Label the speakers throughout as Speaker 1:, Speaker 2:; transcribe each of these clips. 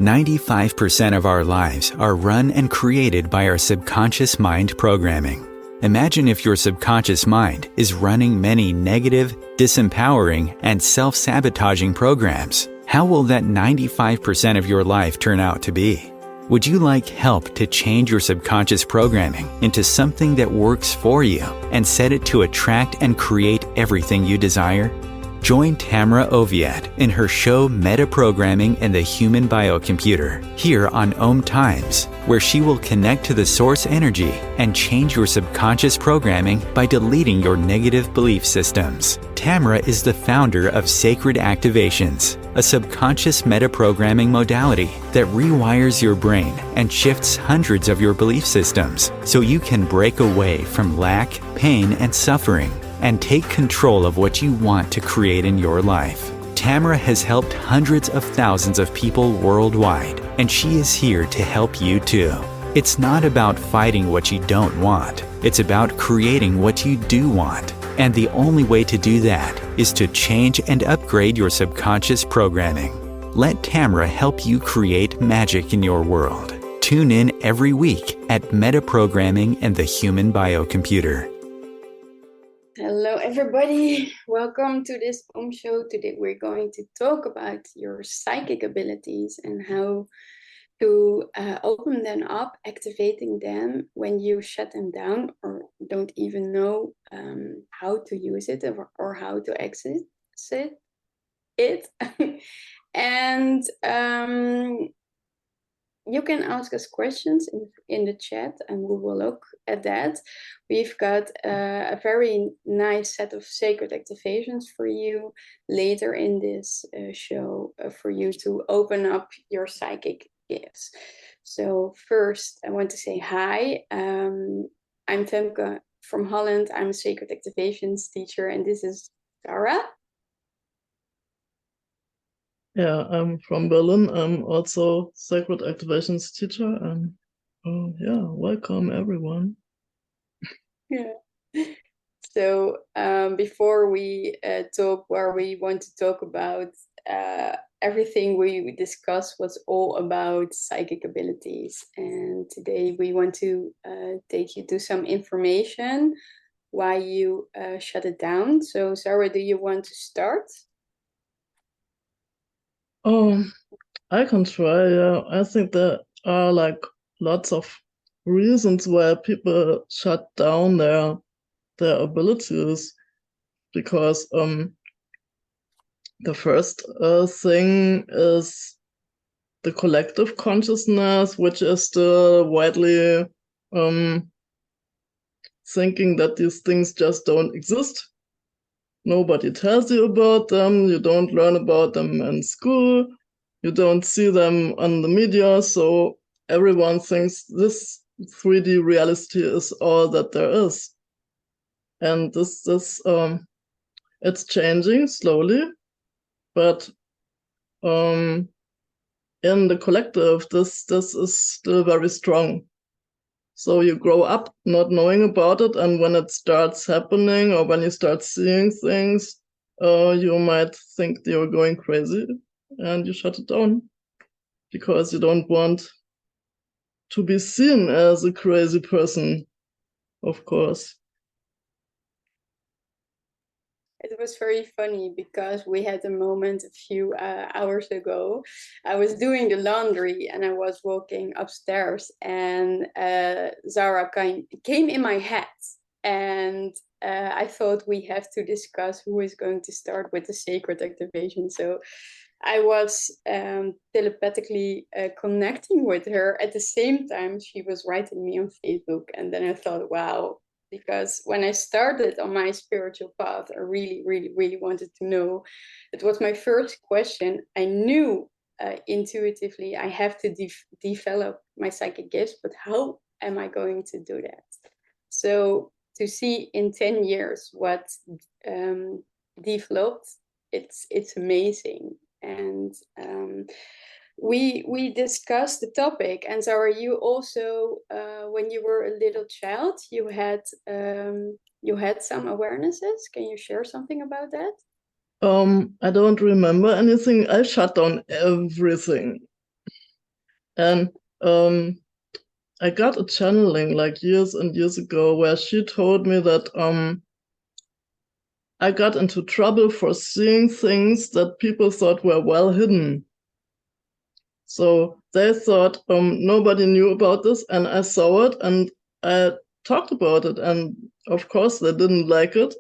Speaker 1: 95% of our lives are run and created by our subconscious mind programming. Imagine if your subconscious mind is running many negative, disempowering, and self-sabotaging programs. How will that 95% of your life turn out to be? Would you like help to change your subconscious programming into something that works for you and set it to attract and create everything you desire? Join Tamra Oviatt in her show Metaprogramming and the Human Biocomputer here on OMTimes, where she will connect to the source energy and change your subconscious programming by deleting your negative belief systems. Tamra is the founder of Sacred Activations, a subconscious metaprogramming modality that rewires your brain and shifts hundreds of your belief systems so you can break away from lack, pain, and suffering and take control of what you want to create in your life. Tamra has helped hundreds of thousands of people worldwide, and she is here to help you too. It's not about fighting what you don't want. It's about creating what you do want. And the only way to do that is to change and upgrade your subconscious programming. Let Tamra help you create magic in your world. Tune in every week at Metaprogramming and the Human Biocomputer.
Speaker 2: Hello everybody, welcome to this show. Today we're going to talk about your psychic abilities and how to open them up, activating them when you shut them down or don't even know how to use it or how to exit it. And you can ask us questions in the chat and we will look at that. We've got a very nice set of sacred activations for you later in this show for you to open up your psychic gifts. So first I want to say hi. I'm Femke from Holland. I'm a sacred activations teacher and this is Zarah.
Speaker 3: Yeah, I'm from Berlin. I'm also Sacred Activations teacher. And welcome everyone.
Speaker 2: Yeah. So before we talk where we want to talk about everything we discussed was all about psychic abilities. And today we want to take you to some information why you shut it down. So Zarah, do you want to start?
Speaker 3: I can try. Yeah. I think there are like lots of reasons why people shut down their abilities, because the first thing is the collective consciousness, which is still widely thinking that these things just don't exist. Nobody tells you about them. You don't learn about them in school. You don't see them on the media. So everyone thinks this 3D reality is all that there is. And this it's changing slowly, but in the collective, this is still very strong. So you grow up not knowing about it, and when it starts happening or when you start seeing things, you might think you're going crazy and you shut it down because you don't want to be seen as a crazy person, of course.
Speaker 2: It was very funny because we had a moment a few hours ago. I was doing the laundry and I was walking upstairs and Zarah came in my head and I thought we have to discuss who is going to start with the sacred activation. So I was telepathically connecting with her. At the same time, she was writing me on Facebook. And then I thought, wow, because when I started on my spiritual path, I really, really, really wanted to know. It was my first question. I knew intuitively I have to develop my psychic gifts, but how am I going to do that? So to see in 10 years what developed, it's amazing. And we discussed the topic, and Zarah, you also when you were a little child, you had some awarenesses. Can you share something about that?
Speaker 3: I don't remember anything. I shut down everything. And I got a channeling like years and years ago where she told me that I got into trouble for seeing things that people thought were well hidden. So they thought nobody knew about this, and I saw it and I talked about it, and of course they didn't like it.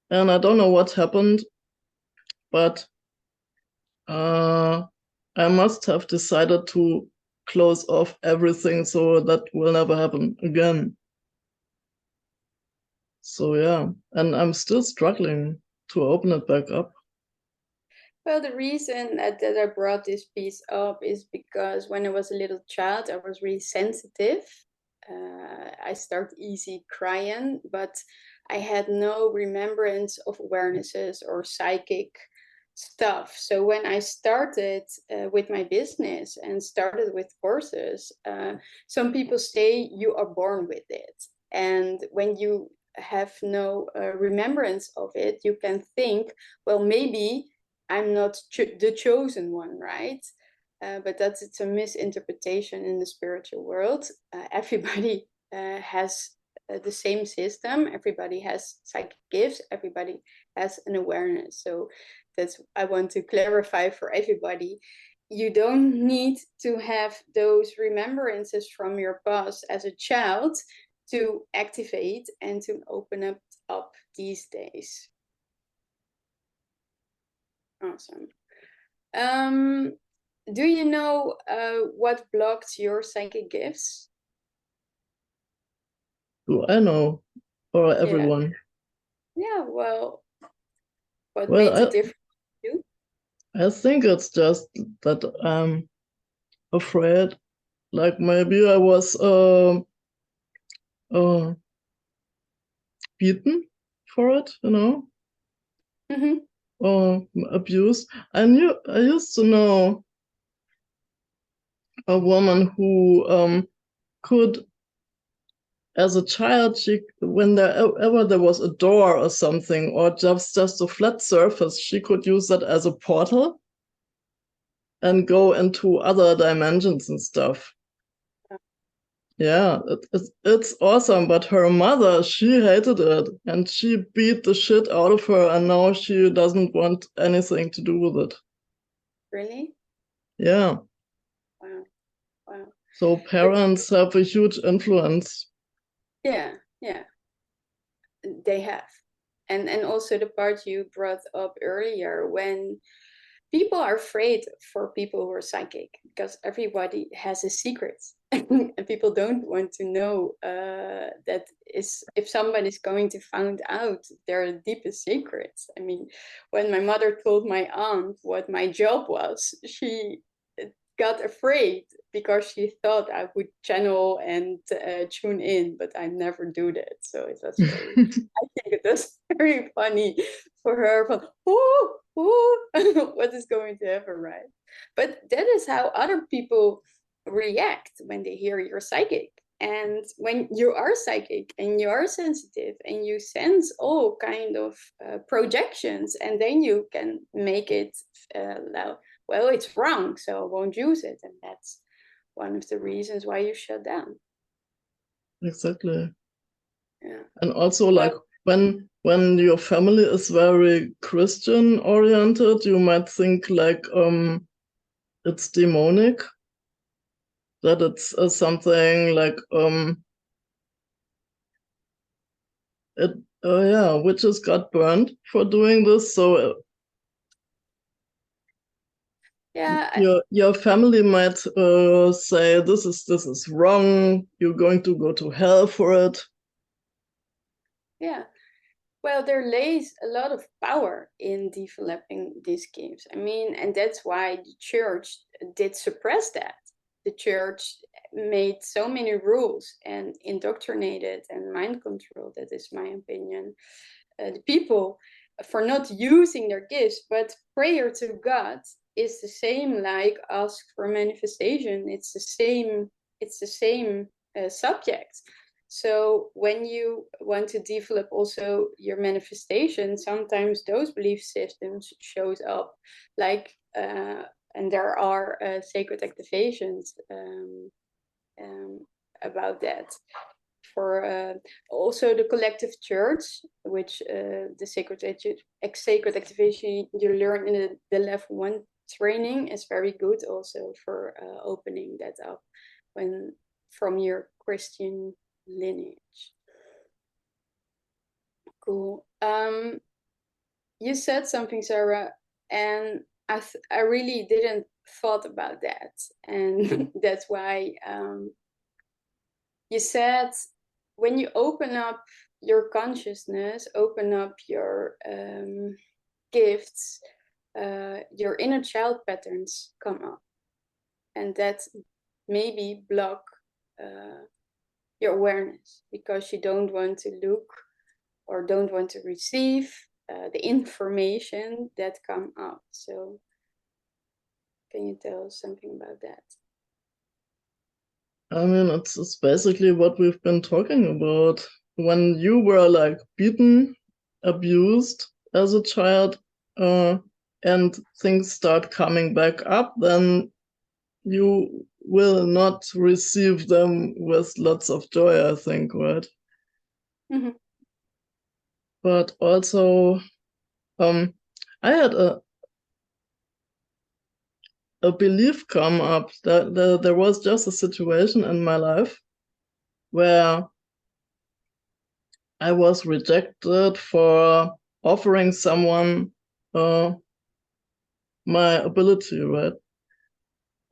Speaker 3: And I don't know what happened, but I must have decided to close off everything so that will never happen again. So yeah, and I'm still struggling to open it back up.
Speaker 2: Well, the reason that I brought this piece up is because when I was a little child, I was really sensitive. I started easy crying, but I had no remembrance of awarenesses or psychic stuff. So when I started with my business and started with courses, some people say you are born with it. And when you have no remembrance of it, you can think, well, maybe I'm not the chosen one, right? But it's a misinterpretation in the spiritual world. Everybody has the same system. Everybody has psychic gifts. Everybody has an awareness. So I want to clarify for everybody. You don't need to have those remembrances from your past as a child to activate and to open up these days. Awesome. Do you know what blocked your psychic gifts?
Speaker 3: Do I know? Or everyone?
Speaker 2: Yeah, well, what made it different for you?
Speaker 3: I think it's just that I'm afraid. Like maybe I was beaten for it, you know?
Speaker 2: Mm-hmm.
Speaker 3: Or abuse. I used to know a woman who could, as a child, when ever there was a door or something, or just a flat surface, she could use that as a portal and go into other dimensions and stuff. Yeah, it's awesome. But her mother, she hated it, and she beat the shit out of her, and now she doesn't want anything to do with it.
Speaker 2: Really?
Speaker 3: Yeah.
Speaker 2: Wow. Wow.
Speaker 3: So parents have a huge influence.
Speaker 2: Yeah, yeah, they have. And also the part you brought up earlier, when people are afraid for people who are psychic because everybody has a secret. And people don't want to know that if somebody's going to find out their deepest secrets. I mean, when my mother told my aunt what my job was, she got afraid because she thought I would channel and tune in, but I never do that. So it was very, I think it was very funny for her. From, oh, what is going to happen, right? But that is how other people react when they hear you're psychic. And when you are psychic and you are sensitive and you sense all kind of projections, and then you can make it well, it's wrong, so I won't use it. And that's one of the reasons why you shut down.
Speaker 3: Exactly.
Speaker 2: Yeah.
Speaker 3: And also, like, when your family is very Christian oriented, you might think like it's demonic, that it's something like witches got burned for doing this. So your family might say this is wrong. You're going to go to hell for it.
Speaker 2: Yeah. Well, there lays a lot of power in developing these games. I mean, and that's why the church did suppress that. The church made so many rules and indoctrinated and mind controlled, that is my opinion, the people for not using their gifts. But prayer to God is the same like ask for manifestation. It's the same subject. So when you want to develop also your manifestation, sometimes those belief systems shows up, like And there are sacred activations about that. For also the collective church, which the sacred activation you learn in the level 1 training is very good also for opening that up when from your Christian lineage. Cool. You said something, Zarah, and I really didn't thought about that, and that's why you said when you open up your consciousness, open up your gifts, your inner child patterns come up, and that maybe block your awareness because you don't want to look or don't want to receive the information that come up. So can you tell us something about that?
Speaker 3: I mean, it's basically what we've been talking about. When you were like beaten, abused as a child, and things start coming back up, then you will not receive them with lots of joy, I think, right?
Speaker 2: Mm-hmm.
Speaker 3: But also, I had a belief come up that there was just a situation in my life where I was rejected for offering someone my ability, right?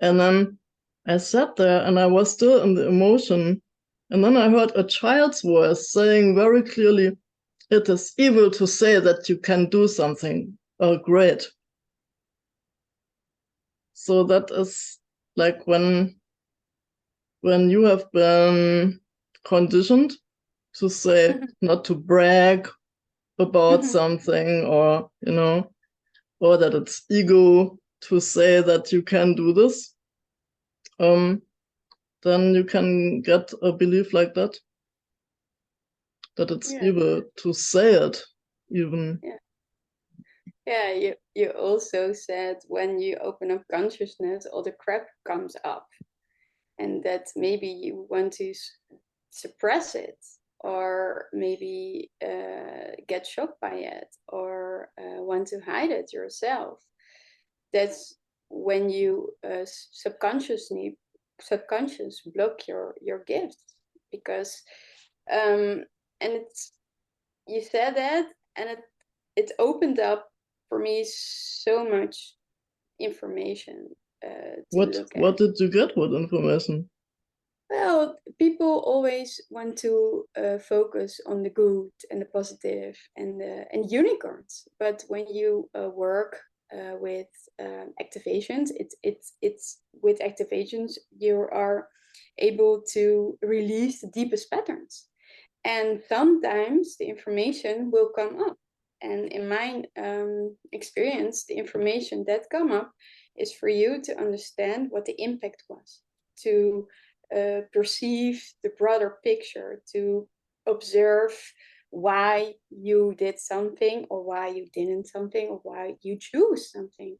Speaker 3: And then I sat there and I was still in the emotion. And then I heard a child's voice saying very clearly, "It is evil to say that you can do something great." So that is like when you have been conditioned to say not to brag about something, or or that it's ego to say that you can do this, then you can get a belief like that it's evil to say it even.
Speaker 2: Yeah, you also said when you open up consciousness, all the crap comes up, and that maybe you want to suppress it, or maybe get shocked by it, or want to hide it yourself. That's when you subconscious block your gifts, because and it's, you said that, and it opened up for me so much information to look at.
Speaker 3: What did you get? What information?
Speaker 2: Well, people always want to focus on the good and the positive and unicorns, but when you work with activations, it's with activations you are able to release the deepest patterns, and sometimes the information will come up. And in my experience, the information that come up is for you to understand what the impact was, to perceive the broader picture, to observe why you did something or why you didn't something or why you choose something.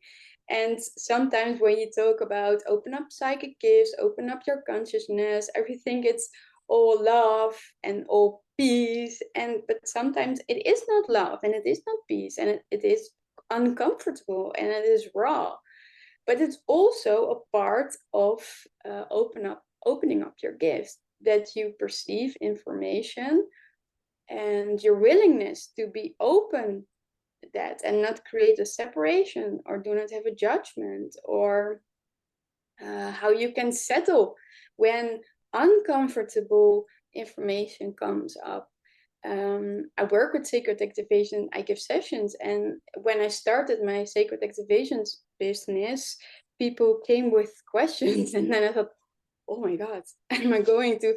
Speaker 2: And sometimes when you talk about open up psychic gifts, open up your consciousness, everything, it's all love and all peace, but sometimes it is not love and it is not peace, and it is uncomfortable and it is raw. But it's also a part of opening up your gifts, that you perceive information and your willingness to be open to that and not create a separation or do not have a judgment, or how you can settle when uncomfortable information comes up. I work with sacred activation. I give sessions, and when I started my sacred activations business, people came with questions, and then I thought, oh my God, am I going to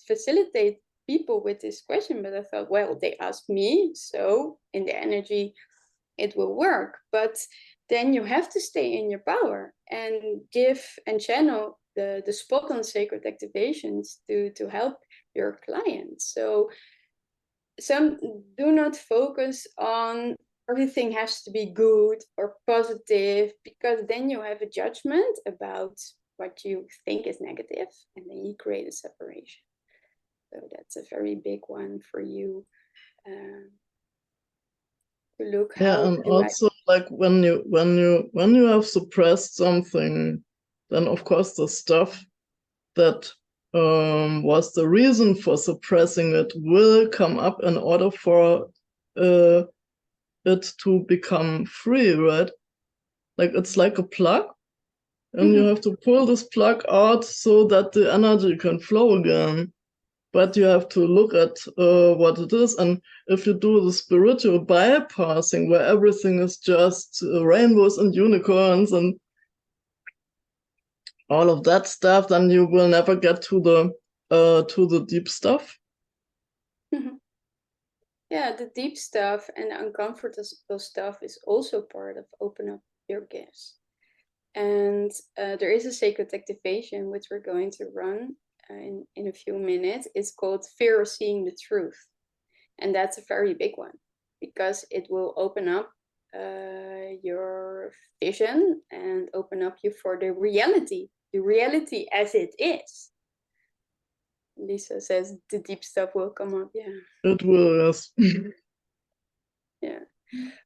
Speaker 2: facilitate people with this question? But I thought, well, they asked me, so in the energy, it will work. But then you have to stay in your power and give and channel the spot on sacred activations to help your clients. So some do not focus on everything has to be good or positive, because then you have a judgment about what you think is negative, and then you create a separation. So that's a very big one for you, to look.
Speaker 3: Yeah,
Speaker 2: How
Speaker 3: and
Speaker 2: do
Speaker 3: also like when you have suppressed something, then of course the stuff that was the reason for suppressing it will come up in order for it to become free, right? Like it's like a plug, and you have to pull this plug out so that the energy can flow again. But you have to look at what it is. And if you do the spiritual bypassing, where everything is just rainbows and unicorns and all of that stuff, then you will never get to the deep stuff.
Speaker 2: Yeah, the deep stuff and the uncomfortable stuff is also part of open up your gifts. And there is a sacred activation which we're going to run in a few minutes. It's called Fear of Seeing the Truth. And that's a very big one, because it will open up your vision and open up you for the reality as it is. Lisa says the deep stuff will come up. Yeah,
Speaker 3: It will, yes.
Speaker 2: yeah.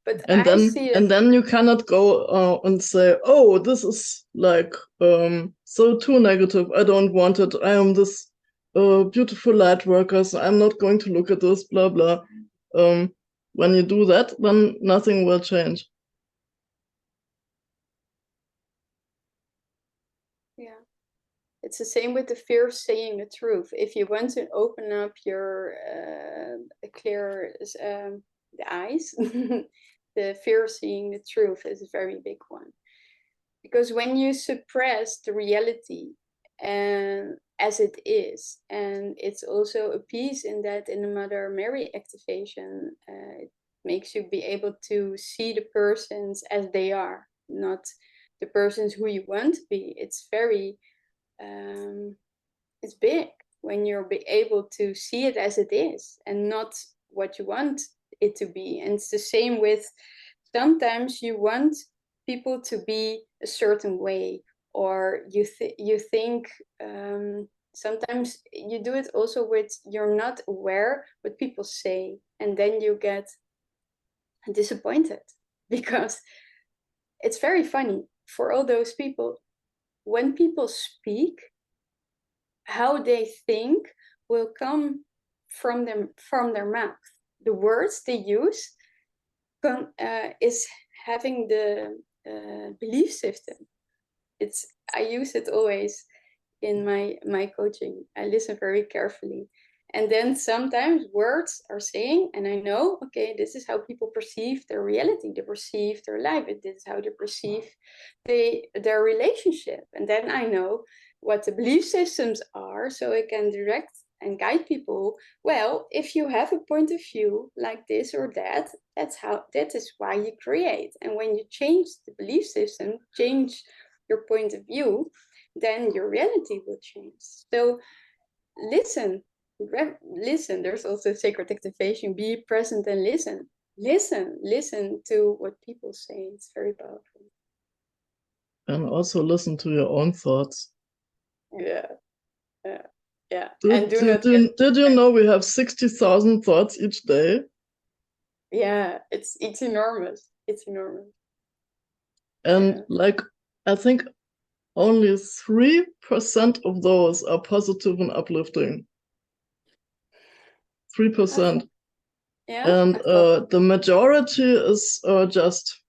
Speaker 2: But
Speaker 3: and then you cannot go and say, oh, this is like so too negative, I don't want it, I am this beautiful light worker, so I'm not going to look at this, blah blah. When you do that, then nothing will change.
Speaker 2: Yeah, it's the same with the fear of saying the truth. If you want to open up your clear the eyes, the fear of seeing the truth is a very big one. Because when you suppress the reality and as it is, and it's also a piece in that in the Mother Mary activation, it makes you be able to see the persons as they are, not the persons who you want to be. It's very, it's big when you're able to see it as it is and not what you want it to be. And it's the same with, sometimes you want people to be a certain way, or you think sometimes you do it also with, you're not aware what people say, and then you get disappointed, because it's very funny for all those people. When people speak, how they think will come from their mouth. The words they use is having the belief system. I use it always in my coaching. I listen very carefully, and then sometimes words are saying, and I know, okay, this is how people perceive their reality, they perceive their life, this is how they perceive their relationship, and then I know what the belief systems are, so I can direct and guide people. Well, if you have a point of view like this or that, that is why you create. And when you change the belief system, change your point of view, then your reality will change. So listen. There's also sacred activation. Be present and listen. Listen to what people say. It's very powerful.
Speaker 3: And also listen to your own thoughts.
Speaker 2: Yeah.
Speaker 3: Did you know we have 60,000 thoughts each day?
Speaker 2: Yeah, it's enormous. It's enormous.
Speaker 3: And like, I think only 3% of those are positive and uplifting. 3%.
Speaker 2: Yeah.
Speaker 3: And the majority is just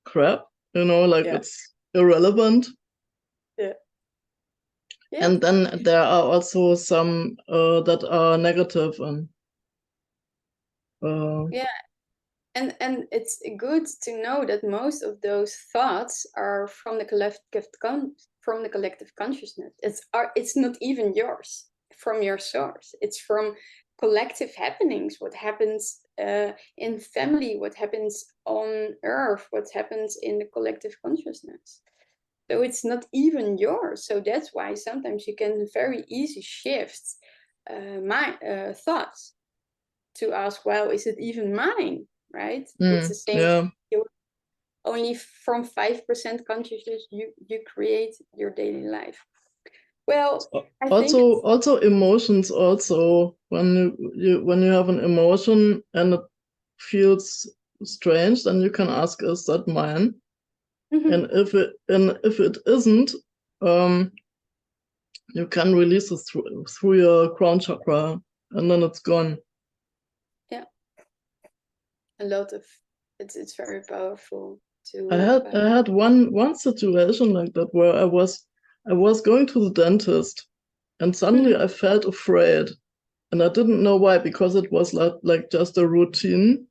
Speaker 3: crap, like it's irrelevant.
Speaker 2: Yeah.
Speaker 3: And then there are also some that are negative and
Speaker 2: and it's good to know that most of those thoughts are from the collective consciousness. It's not even yours from your source. It's from collective happenings, what happens in family, what happens on earth, what happens in the collective consciousness. So it's not even yours. So that's why sometimes you can very easy shift my thoughts to ask, well, is it even mine? right? It's the same.
Speaker 3: Yeah.
Speaker 2: Only from 5% consciousness you create your daily life. Well, I think
Speaker 3: Also emotions. Also, when you have an emotion and it feels strange, then you can ask, is that mine? And if it isn't, you can release it through your crown chakra, and then it's gone.
Speaker 2: Yeah, a lot of it's very powerful to.
Speaker 3: I had one situation like that where I was going to the dentist, and suddenly I felt afraid, and I didn't know why, because it was like just a routine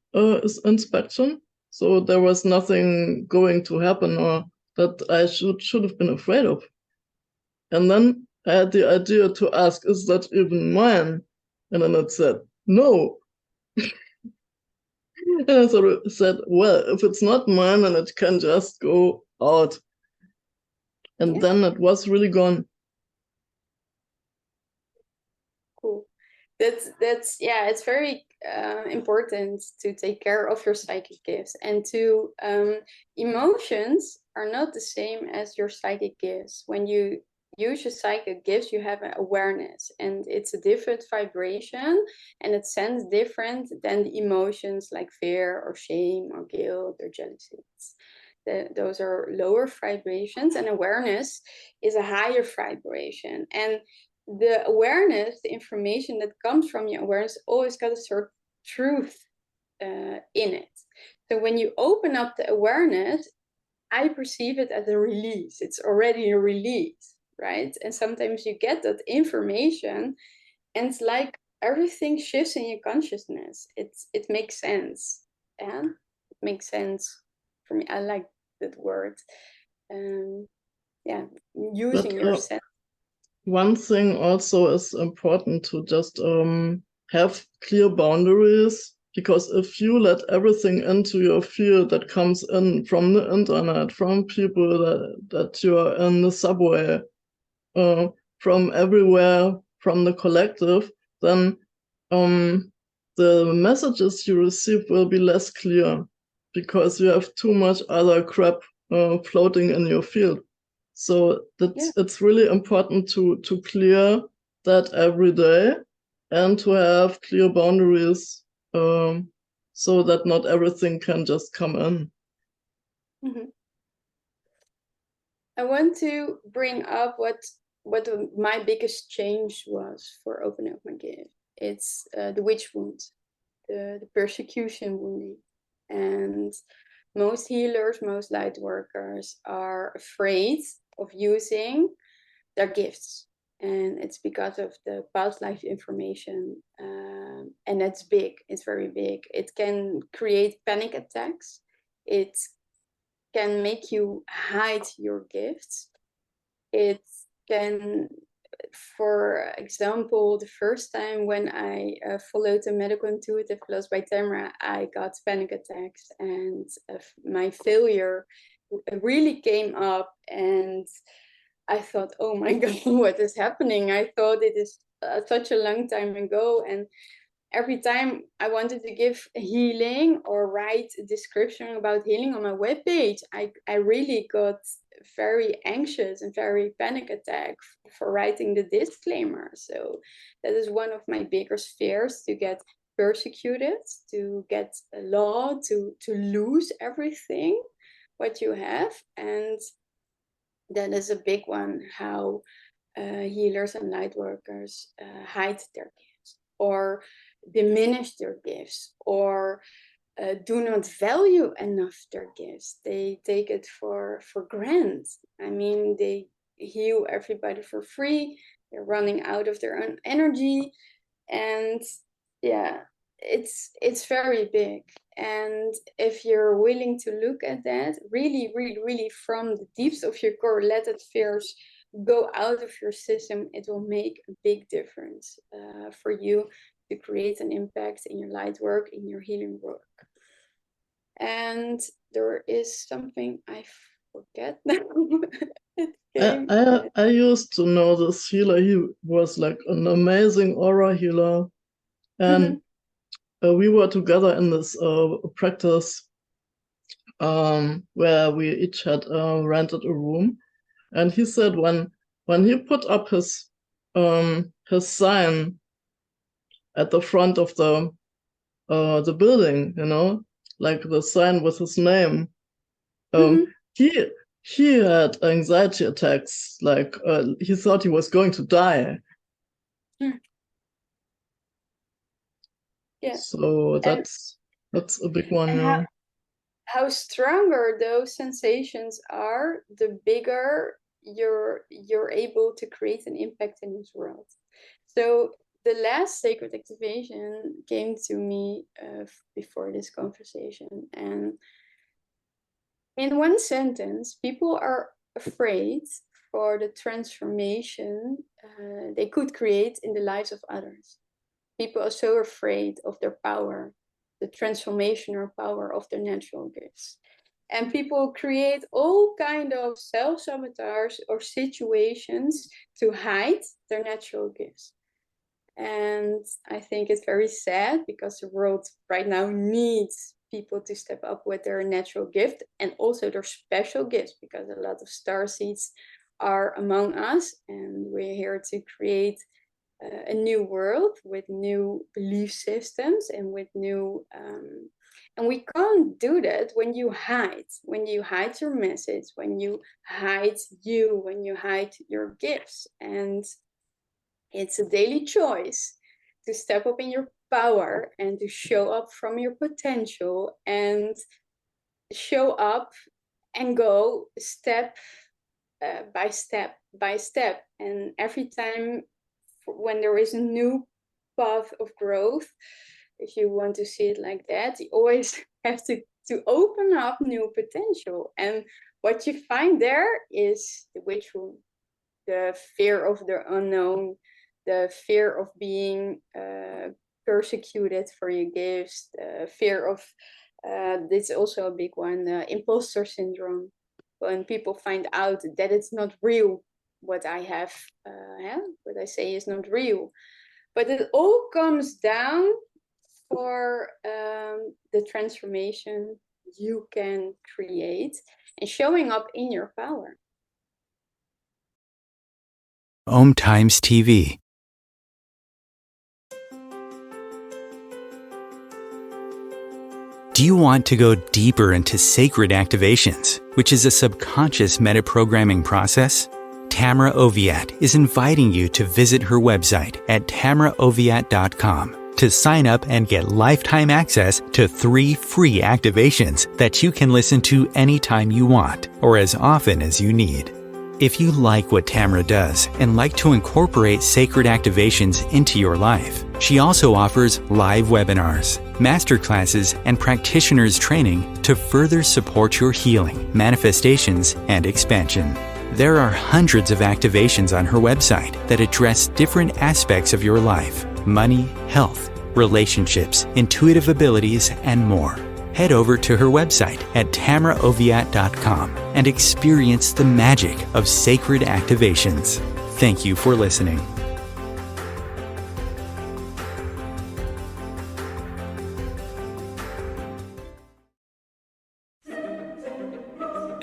Speaker 3: inspection, so there was nothing going to happen or that I should have been afraid of. And then I had the idea to ask, is that even mine? And then it said, no. And I sort of said, well, if it's not mine, then it can just go out. And then it was really gone.
Speaker 2: Cool. That's yeah, it's very important to take care of your psychic gifts, and to emotions are not the same as your psychic gifts. When you use your psychic gifts, you have an awareness, and it's a different vibration, and it sounds different than the emotions like fear or shame or guilt or jealousy. Those are lower vibrations, and awareness is a higher vibration. And the awareness, the information that comes from your awareness, always got a certain truth in it. So when you open up the awareness, I perceive it as a release. It's already a release, right? And sometimes you get that information, and it's like everything shifts in your consciousness. It makes sense. Yeah, it makes sense for me. I like that word. Yeah, using your sense.
Speaker 3: One thing also is important to just have clear boundaries, because if you let everything into your field that comes in from the internet, from people that you are in the subway, from everywhere, from the collective, then the messages you receive will be less clear, because you have too much other crap floating in your field. So it's really important to clear that every day, and to have clear boundaries, so that not everything can just come in.
Speaker 2: I want to bring up what my biggest change was for opening up my gift. It's the witch wound, the persecution wounding. And most healers, most light workers are afraid of using their gifts. And it's because of the past life information. And that's big. It's very big. It can create panic attacks. It can make you hide your gifts. It can, for example, the first time when I followed the medical intuitive class by Tamra, I got panic attacks, and my failure really came up, and I thought, oh my God, what is happening? I thought it is such a long time ago, and every time I wanted to give healing or write a description about healing on my webpage, I really got very anxious and very panic attack for writing the disclaimer. So that is one of my biggest fears, to get persecuted, to get a law, to lose everything what you have. And that is a big one, how healers and light workers hide their gifts, or diminish their gifts, or do not value enough their gifts. They take it for granted. I mean, they heal everybody for free. They're running out of their own energy, and yeah, it's very big. And if you're willing to look at that really, really, really from the deeps of your core, let that fears go out of your system, it will make a big difference for you to create an impact in your light work, in your healing work. And there is something I forget now.
Speaker 3: I used to know this healer. He was like an amazing aura healer, and we were together in this practice where we each had rented a room, and he said when he put up his sign at the front of the building, like the sign with his name, he had anxiety attacks, like he thought he was going to die.
Speaker 2: Yeah.
Speaker 3: So that's a big one.
Speaker 2: And how stronger those sensations are, the bigger you're able to create an impact in this world. So the last sacred activation came to me before this conversation, and in one sentence, people are afraid for the transformation they could create in the lives of others. People are so afraid of their power, the transformational power of their natural gifts. And people create all kind of self-sabotage or situations to hide their natural gifts. And I think it's very sad because the world right now needs people to step up with their natural gift and also their special gifts, because a lot of starseeds are among us, and we're here to create a new world with new belief systems and with new and we can't do that when you hide your message, when you hide your gifts. And it's a daily choice to step up in your power and to show up from your potential and show up and go step by step. And every time when there is a new path of growth, if you want to see it like that, you always have to open up new potential. And what you find there is the witch room, the fear of the unknown, the fear of being persecuted for your gifts, the fear of, this is also a big one, imposter syndrome. When people find out that it's not real, what I have, what I say is not real. But it all comes down for the transformation you can create and showing up in your power.
Speaker 1: OMTimes TV. Do you want to go deeper into sacred activations, which is a subconscious metaprogramming process? Tamra Oviatt is inviting you to visit her website at tamraoviatt.com to sign up and get lifetime access to 3 free activations that you can listen to anytime you want or as often as you need. If you like what Tamra does and like to incorporate sacred activations into your life, she also offers live webinars, masterclasses, and practitioners training to further support your healing, manifestations, and expansion. There are hundreds of activations on her website that address different aspects of your life: money, health, relationships, intuitive abilities, and more. Head over to her website at tamraoviatt.com and experience the magic of sacred activations. Thank you for listening.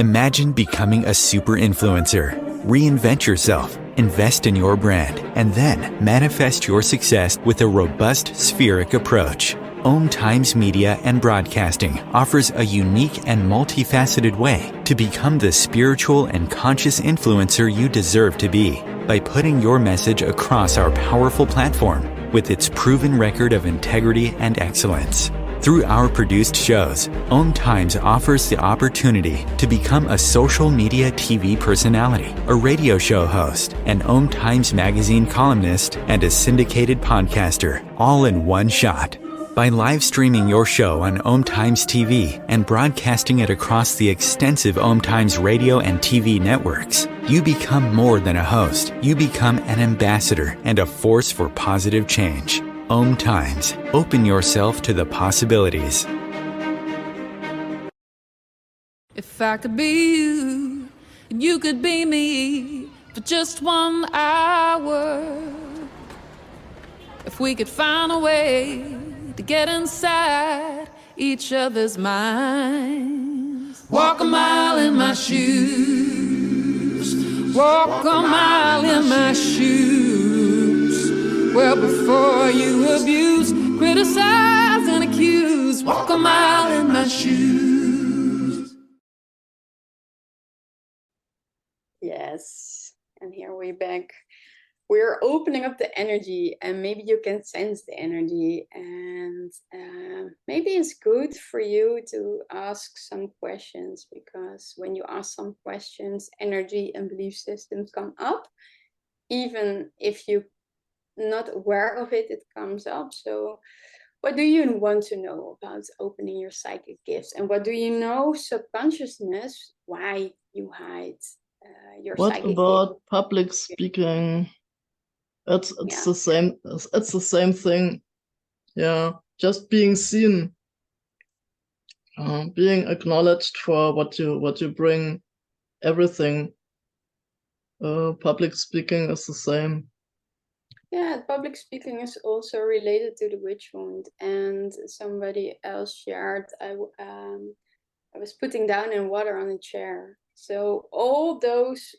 Speaker 1: Imagine becoming a super influencer. Reinvent yourself, invest in your brand, and then manifest your success with a robust spheric approach. OMTimes Media and Broadcasting offers a unique and multifaceted way to become the spiritual and conscious influencer you deserve to be by putting your message across our powerful platform with its proven record of integrity and excellence. Through our produced shows, OMTimes offers the opportunity to become a social media TV personality, a radio show host, an OMTimes magazine columnist, and a syndicated podcaster, all in one shot. By live streaming your show on OMTimes TV and broadcasting it across the extensive OMTimes radio and TV networks, you become more than a host. You become an ambassador and a force for positive change. OMTimes. Open yourself to the possibilities.
Speaker 4: If I could be you, and you could be me for just 1 hour. If we could find a way to get inside each other's minds. Walk a mile in my shoes. Walk a mile in my shoes. Well, before you abuse, criticize and accuse. Walk a mile in my shoes.
Speaker 2: Yes, and here we're back. We're opening up the energy, and maybe you can sense the energy, and maybe it's good for you to ask some questions, because when you ask some questions, energy and belief systems come up. Even if you're not aware of it, it comes up. So what do you want to know about opening your psychic gifts? And what do you know subconsciousness, why you hide your
Speaker 3: What
Speaker 2: psychic
Speaker 3: about
Speaker 2: gift?
Speaker 3: public speaking? It's
Speaker 2: Yeah.
Speaker 3: the same. It's the same thing. Yeah, just being seen, being acknowledged for what you bring, everything. Public speaking is the same.
Speaker 2: Yeah, public speaking is also related to the witch wound. And somebody else shared, I was putting down in water on a chair. So all those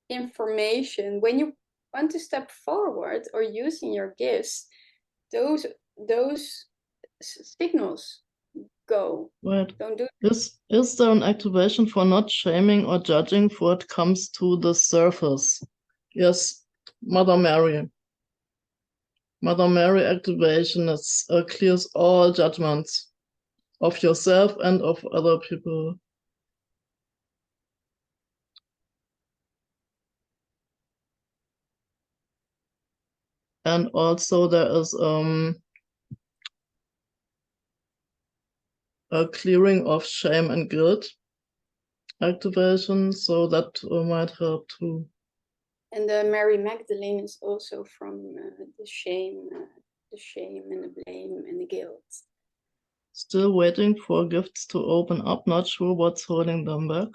Speaker 2: information, when you want to step forward or using your gifts, those signals go.
Speaker 3: Wait,
Speaker 2: Don't do
Speaker 3: is there an activation for not shaming or judging for it comes to the surface? Yes, Mother Mary. Mother Mary activation is clears all judgments of yourself and of other people. And also there is a clearing of shame and guilt activation, so that might help too.
Speaker 2: And Mary Magdalene is also from the shame and the blame and the guilt.
Speaker 3: Still waiting for gifts to open up, not sure what's holding them back.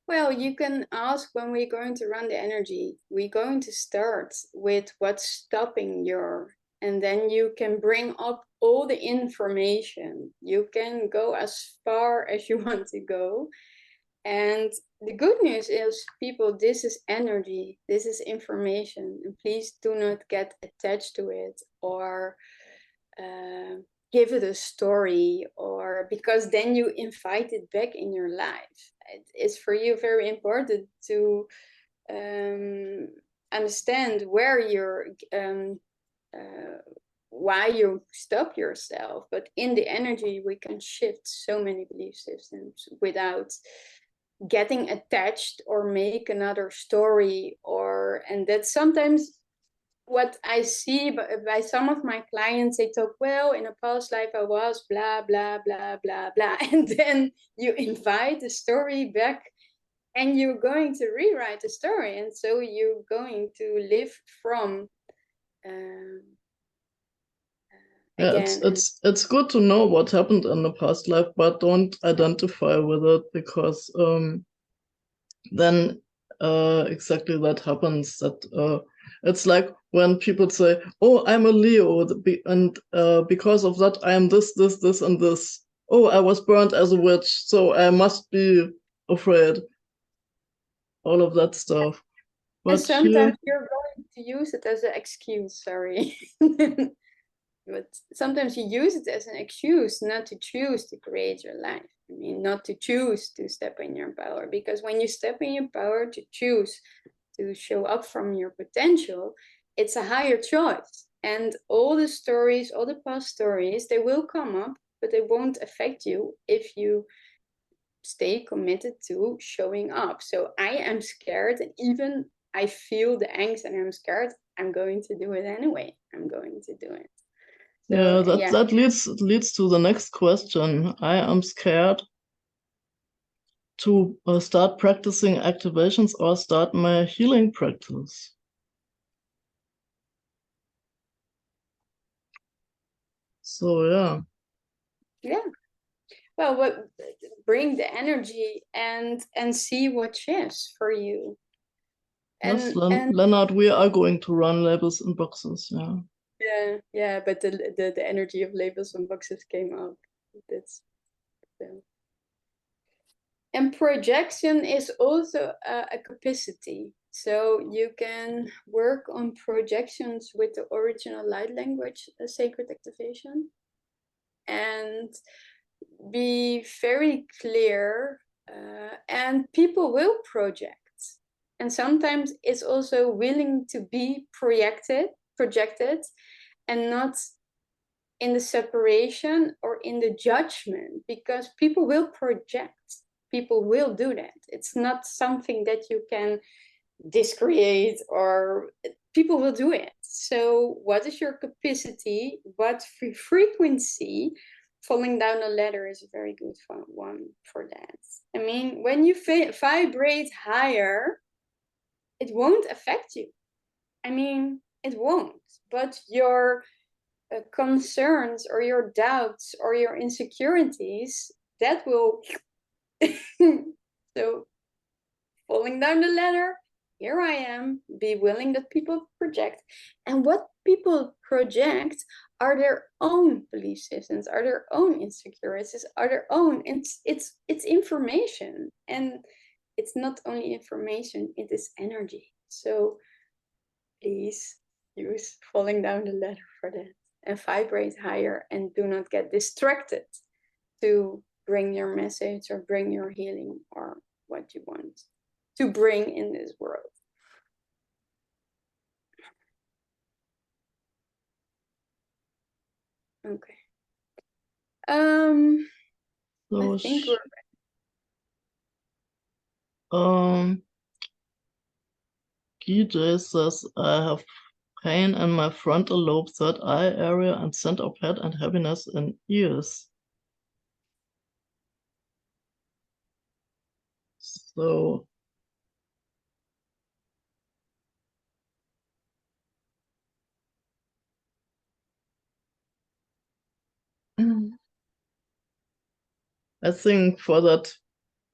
Speaker 2: Well, you can ask when we're going to run the energy. We're going to start with what's stopping your, and then you can bring up all the information. You can go as far as you want to go. And the good news is, people, this is energy, this is information, and please do not get attached to it or give it a story, or because then you invite it back in your life. It's for you very important to understand where you're why you stop yourself. But in the energy we can shift so many belief systems without getting attached or make another story. And that's sometimes what I see by some of my clients. They talk, well, in a past life I was blah blah blah blah blah, and then you invite the story back and you're going to rewrite the story, and so you're going to live from again.
Speaker 3: It's good to know what happened in the past life, but don't identify with it, because then exactly that happens. That it's like when people say, "Oh, I'm a Leo, and because of that, I am this, this, this, and this. Oh, I was burned as a witch, so I must be afraid." All of that stuff. But
Speaker 2: and sometimes you're going to use it as an excuse. Sorry. But sometimes you use it as an excuse not to choose to create your life. I mean, not to choose to step in your power. Because when you step in your power to choose to show up from your potential, it's a higher choice. And all the stories, all the past stories, they will come up, but they won't affect you if you stay committed to showing up. So I am scared, and even I feel the angst and I'm scared, I'm going to do it anyway. I'm going to do it. So,
Speaker 3: that leads to the next question. I am scared to start practicing activations or start my healing practice. So
Speaker 2: yeah. Well, bring the energy and see what shifts for you.
Speaker 3: Yes, Leonard, we are going to run labels in boxes. Yeah.
Speaker 2: Yeah, but the energy of labels and boxes came up. That's and projection is also a capacity. So you can work on projections with the original light language, sacred activation, and be very clear. And people will project. And sometimes it's also willing to be projected and not in the separation or in the judgment, because people will project. People will do that. It's not something that you can discreate, or people will do it. So what is your capacity? What frequency? Falling down the ladder is a very good one for that. I mean, when you vibrate higher, it won't affect you. I mean, it won't. But your concerns or your doubts or your insecurities, that will so falling down the ladder, here I am, be willing that people project. And what people project are their own belief systems, are their own insecurities, are their own, it's information. And it's not only information, it is energy. So please use falling down the ladder for that and vibrate higher, and do not get distracted to bring your message or bring your healing or what you want to bring in this world. Okay.
Speaker 3: So
Speaker 2: I think we're
Speaker 3: GJ says, I have pain in my frontal lobe, third eye area, and center of head, and heaviness in ears. So I think for that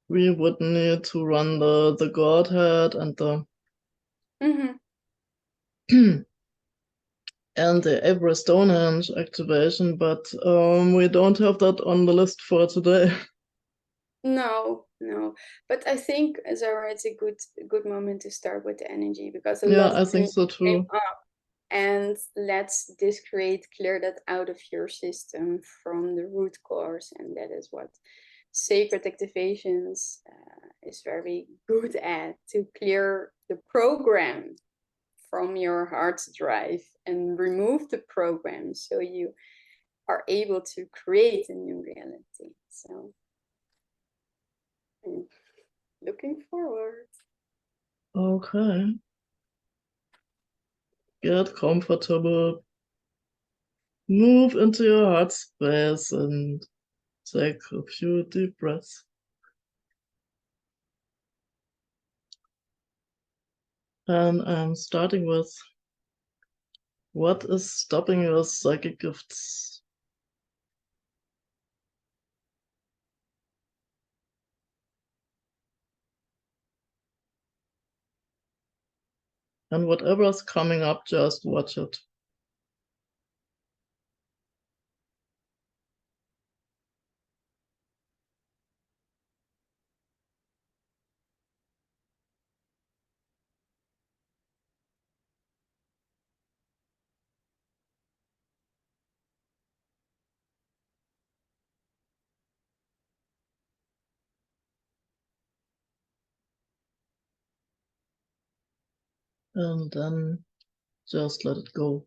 Speaker 3: we would need to run the Godhead and the and the Avery Stonehenge activation, but we don't have that on the list for today.
Speaker 2: No. But I think, Zarah, it's a good moment to start with the energy, because a
Speaker 3: Yeah,
Speaker 2: lot
Speaker 3: I
Speaker 2: of
Speaker 3: think
Speaker 2: things
Speaker 3: so too.
Speaker 2: came up. And let's clear that out of your system from the root cause. And that is what sacred activations is very good at, to clear the program from your heart's drive and remove the program, so you are able to create a new reality. So I'm looking forward.
Speaker 3: Okay. Get comfortable. Move into your heart space and take a few deep breaths. And I'm starting with, what is stopping your psychic gifts? And whatever's coming up, just watch it. And then just let it go.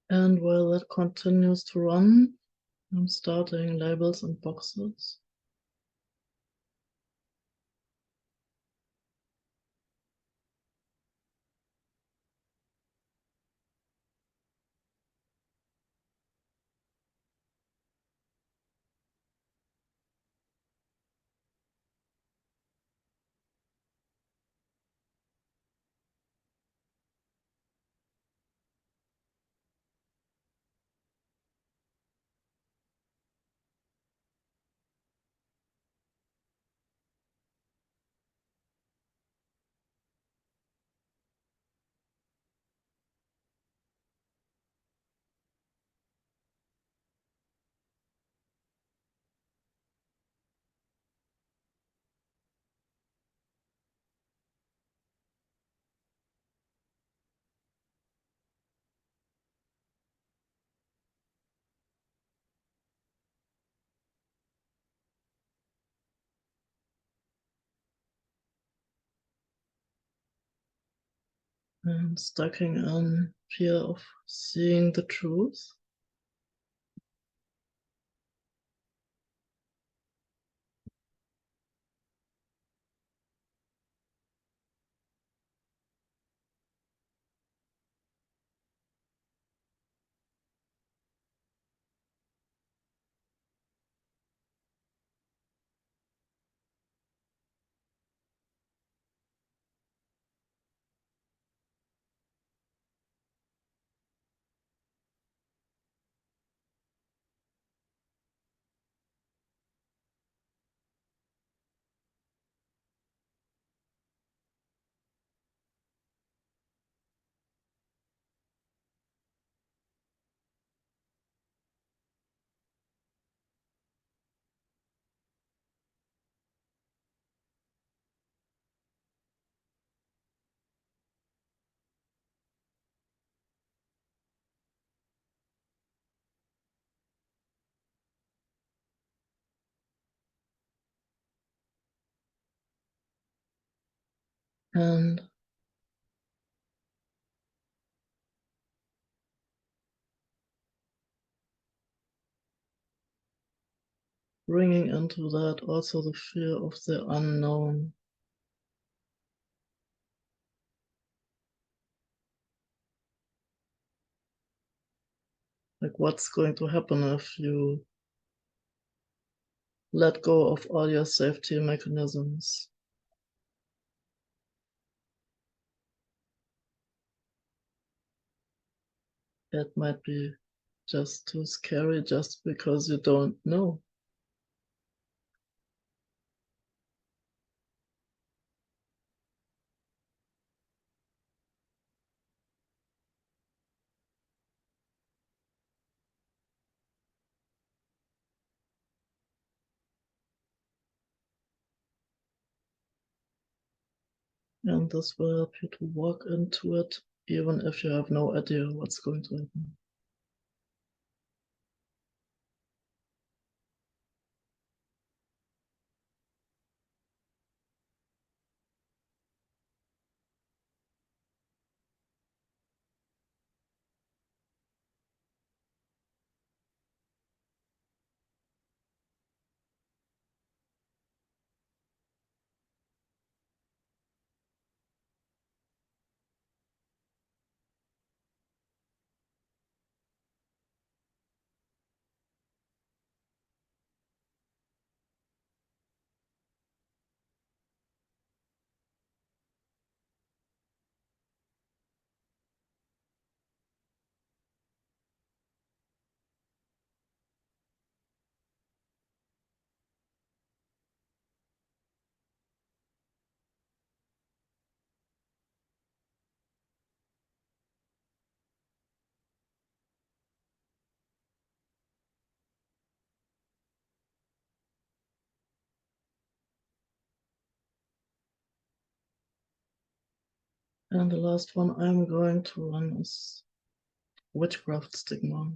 Speaker 3: And while that continues to run, I'm starting labels and boxes. And stacking in fear of seeing the truth. And bringing into that also the fear of the unknown. Like what's going to happen if you let go of all your safety mechanisms? It might be just too scary just because you don't know. And this will help you to walk into it, even if you have no idea what's going to happen. And the last one I'm going to run is Witchcraft Stigma.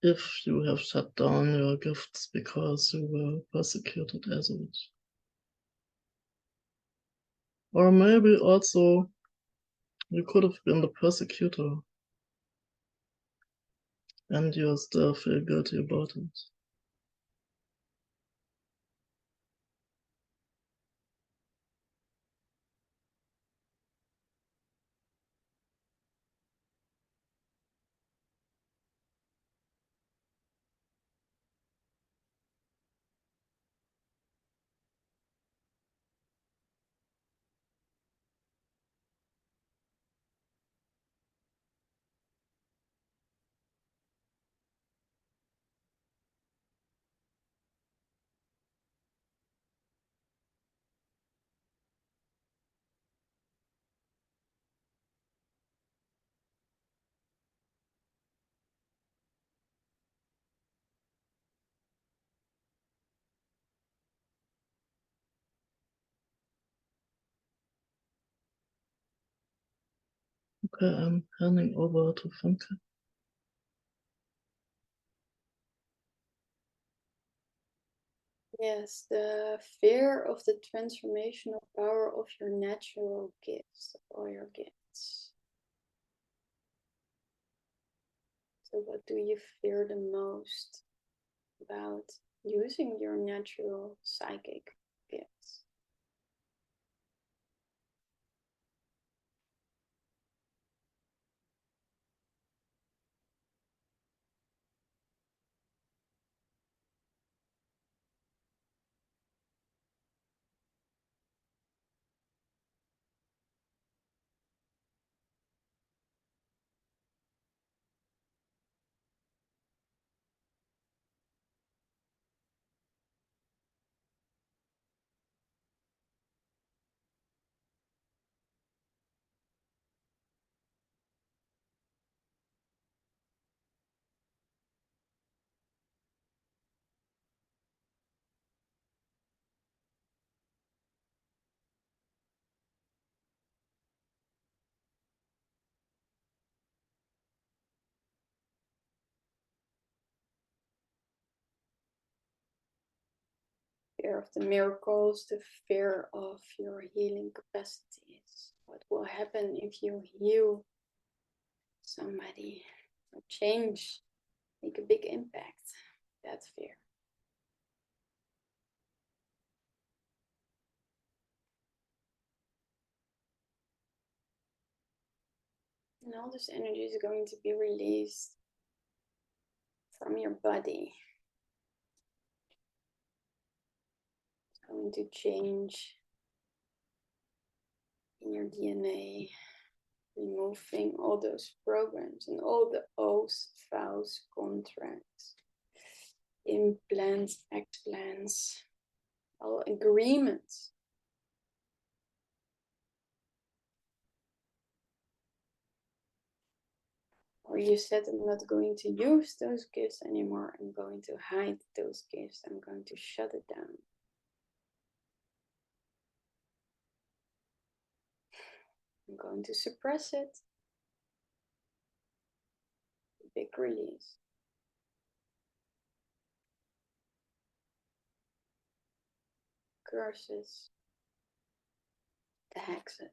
Speaker 3: If you have shut down your gifts because you were persecuted as a witch. Or maybe also you could have been the persecutor and you still feel guilty about it. Okay, I'm handing over to Femke.
Speaker 2: Yes, the fear of the transformational power of your natural gifts, of all your gifts. So what do you fear the most about using your natural psychic gifts? Fear of the miracles, the fear of your healing capacities. What will happen if you heal somebody or change, make a big impact? That fear. And all this energy is going to be released from your body. It's going to change in your DNA, removing all those programs and all the oaths, vows, contracts, implants, explants, all agreements. Or you said, I'm not going to use those gifts anymore. I'm going to hide those gifts. I'm going to shut it down. I'm going to suppress it. Big release. Curses. The hexes.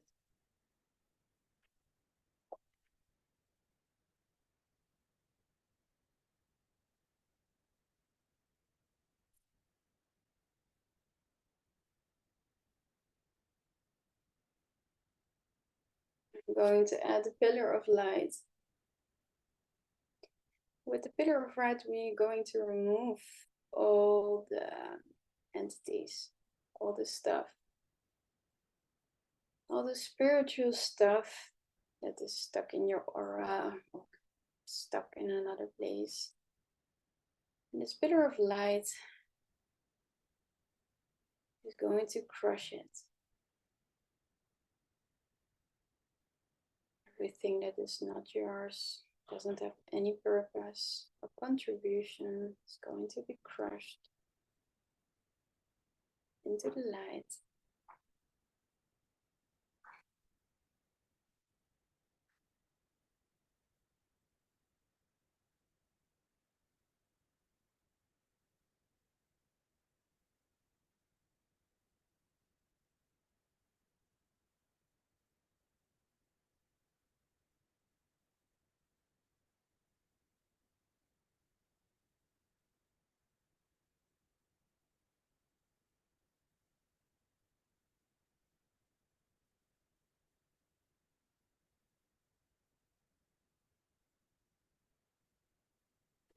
Speaker 2: I'm going to add a pillar of light. With the pillar of light, we're going to remove all the entities, all the stuff, all the spiritual stuff that is stuck in your aura or stuck in another place. And this pillar of light is going to crush it. Everything that is not yours, doesn't have any purpose or contribution, is going to be crushed into the light.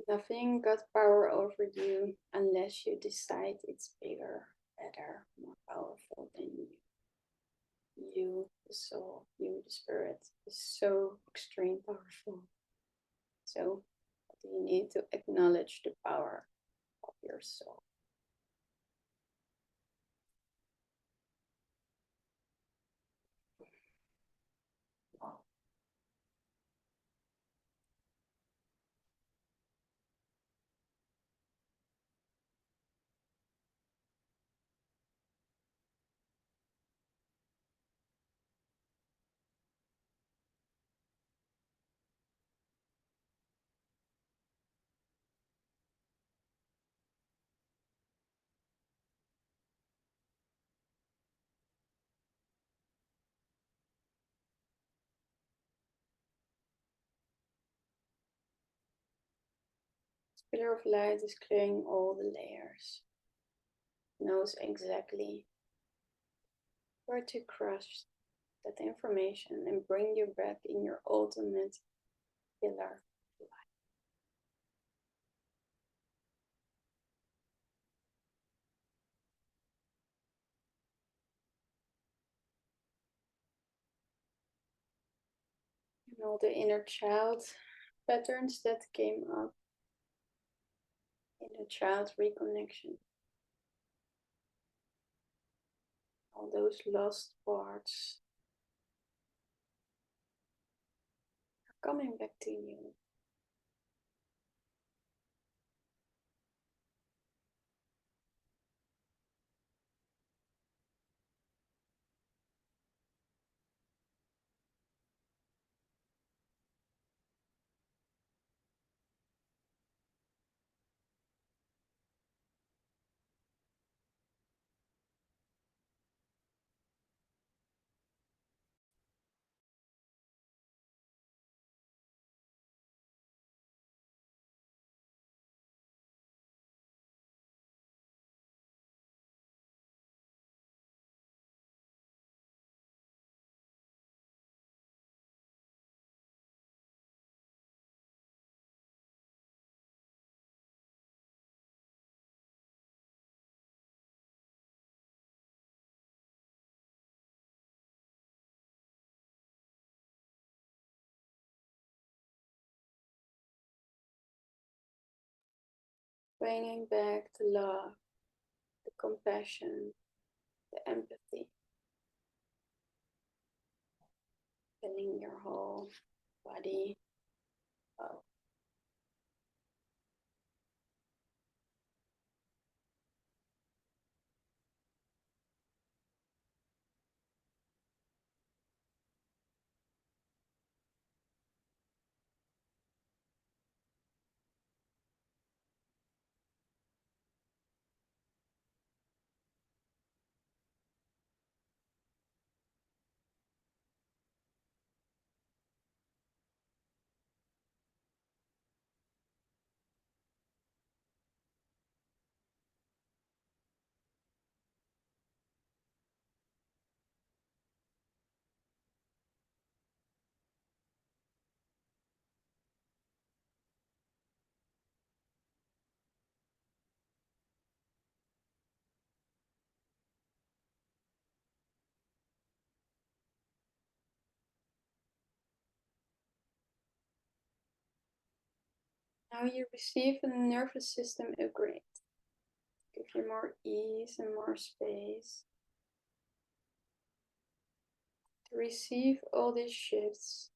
Speaker 2: Nothing got power over you unless you decide it's bigger, better, more powerful than you. You, the soul, you, the spirit, is so extreme powerful. So you need to acknowledge the power of your soul. Pillar of light is clearing all the layers. Knows exactly where to crush that information and bring you back in your ultimate pillar of light. And all the inner child patterns that came up, inner child reconnection. All those lost parts are coming back to you. Bringing back the love, the compassion, the empathy, filling your whole body up. Now you receive a nervous system upgrade. Give you more ease and more space to receive all these shifts.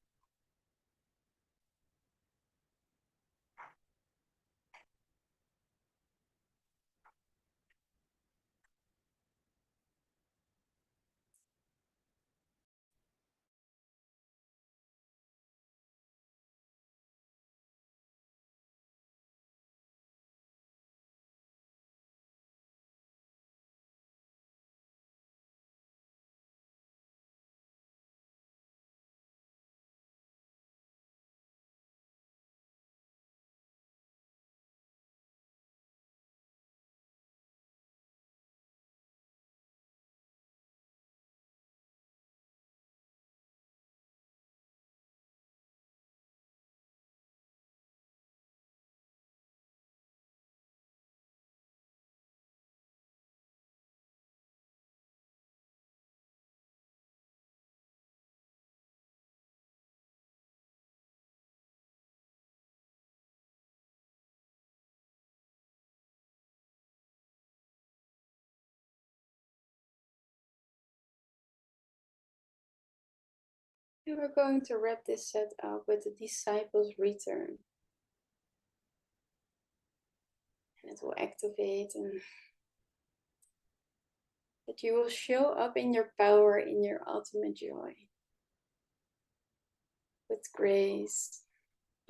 Speaker 2: And we're going to wrap this set up with the disciples return. And it will activate and that you will show up in your power, in your ultimate joy. With grace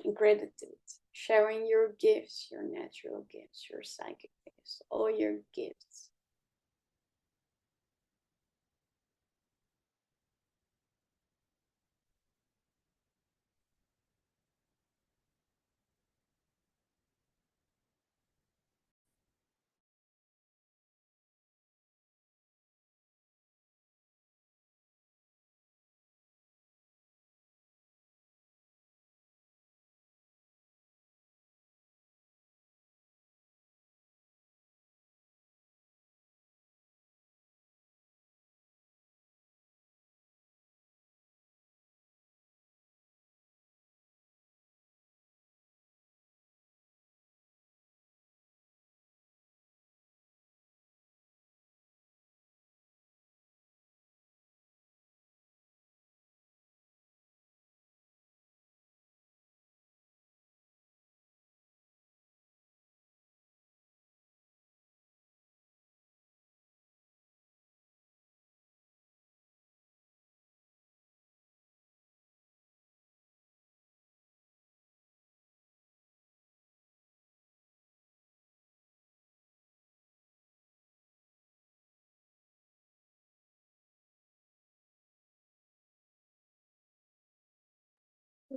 Speaker 2: and gratitude. Sharing your gifts, your natural gifts, your psychic gifts, all your gifts.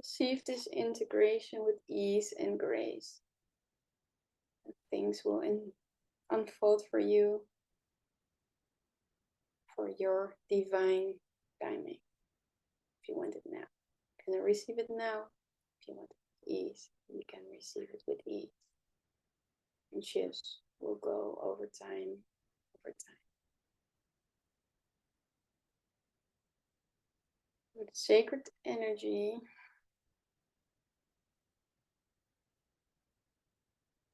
Speaker 2: Receive this integration with ease and grace. And things will unfold for you for your divine timing. If you want it now, you can receive it now. If you want it with ease, you can receive it with ease. And shifts will go over time, With sacred energy,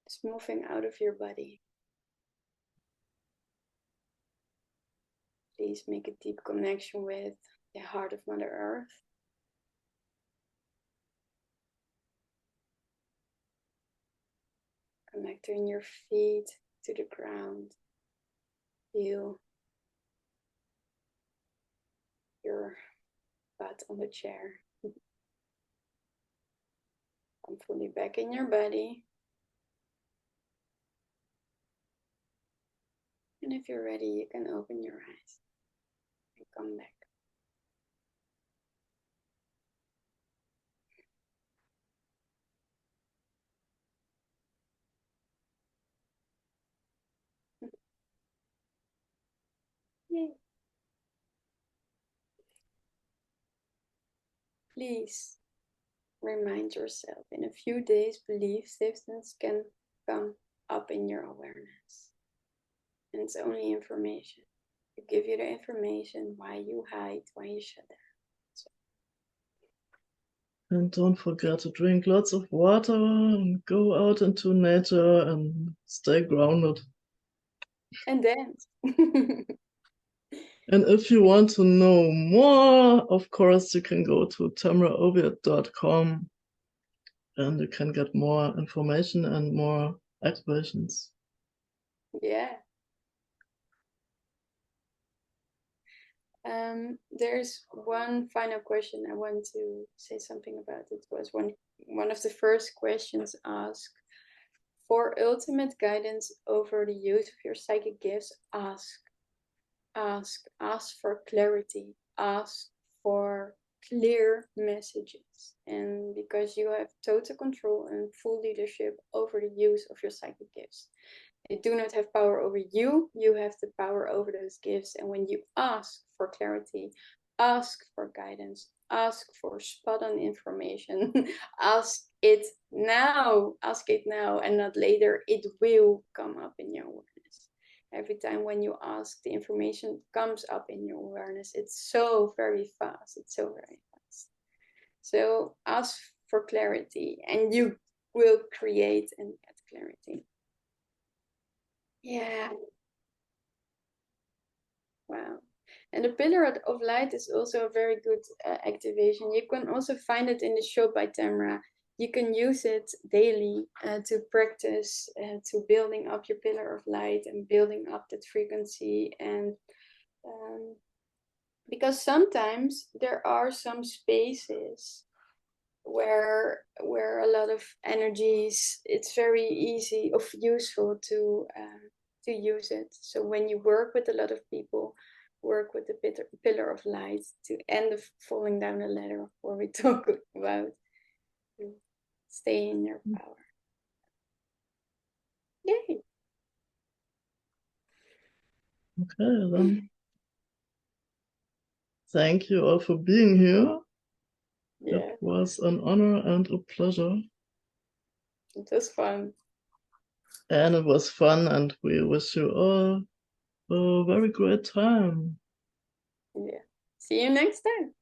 Speaker 2: it's moving out of your body. Please make a deep connection with the heart of Mother Earth. Connecting your feet to the ground. Feel your butt on the chair. Come fully back in your body. And if you're ready, you can open your eyes and come back. Yay. Please remind yourself, in a few days, belief systems can come up in your awareness. And it's only information. To give you the information why you hide, why you shut down.
Speaker 3: And don't forget to drink lots of water and go out into nature and stay grounded.
Speaker 2: And dance.
Speaker 3: And if you want to know more, of course, you can go to tamraoviatt.com and you can get more information and more activations.
Speaker 2: Yeah. There's one final question I want to say something about. It was one of the first questions asked. For ultimate guidance over the use of your psychic gifts, ask for clarity, ask for clear messages. And because you have total control and full leadership over the use of your psychic gifts. They do not have power over you, you have the power over those gifts. And when you ask for clarity, ask for guidance, ask for spot on information, ask it now, and not later, it will come up in your awareness. Every time when you ask, the information comes up in your awareness. It's so very fast, So ask for clarity and you will create and get clarity. Yeah. Wow. And the pillar of light is also a very good activation. You can also find it in the shop by Tamra. You can use it daily to practice to building up your pillar of light and building up that frequency. And because sometimes there are some spaces where a lot of energies, it's very easy or useful to use it. So when you work with a lot of people, work with the pillar of light to end of falling down the ladder where we talk about stay in your power. Yay.
Speaker 3: Okay, then. Thank you all for being here.
Speaker 2: Yeah.
Speaker 3: It was an honor and a pleasure.
Speaker 2: It was fun.
Speaker 3: And it was fun, and we wish you all a very great time.
Speaker 2: Yeah. See you next time.